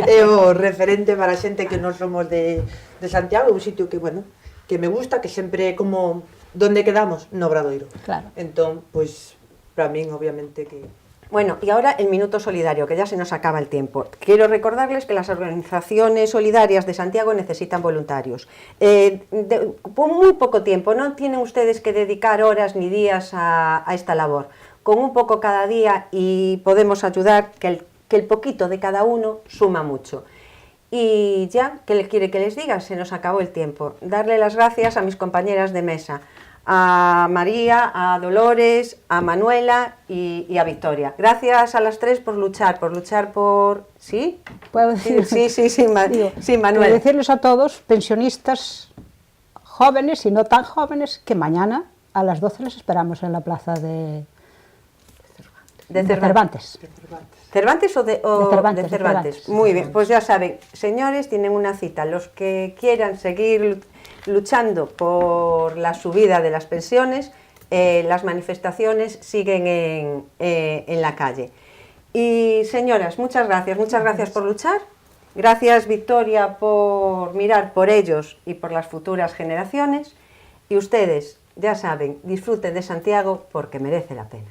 É o referente para a xente que non somos de Santiago, un sitio que, bueno, que me gusta, que sempre é como donde quedamos, no Obradoiro. Claro. Entón, pois, para min, obviamente, que... Bueno, y ahora el minuto solidario, que ya se nos acaba el tiempo. Quiero recordarles que las organizaciones solidarias de Santiago necesitan voluntarios. Por muy poco tiempo, no tienen ustedes que dedicar horas ni días a esta labor. Con un poco cada día y podemos ayudar, que el poquito de cada uno suma mucho. Y ya, ¿qué les quiere que les diga? Se nos acabó el tiempo. Darle las gracias a mis compañeras de mesa, a María, a Dolores, a Manuela y a Victoria. Gracias a las tres por luchar por... ¿Sí? ¿Puedo decir? Sí, Manuel. Quiero decirles a todos, pensionistas jóvenes y no tan jóvenes, que mañana a las 12 les esperamos en la plaza de Cervantes. ¿Cervantes o de Cervantes? De Cervantes. Muy bien, pues ya saben, señores, tienen una cita. Los que quieran seguir luchando por la subida de las pensiones, las manifestaciones siguen en la calle. Y señoras, muchas gracias por luchar. Gracias, Victoria, por mirar por ellos y por las futuras generaciones. Y ustedes, ya saben, disfruten de Santiago porque merece la pena.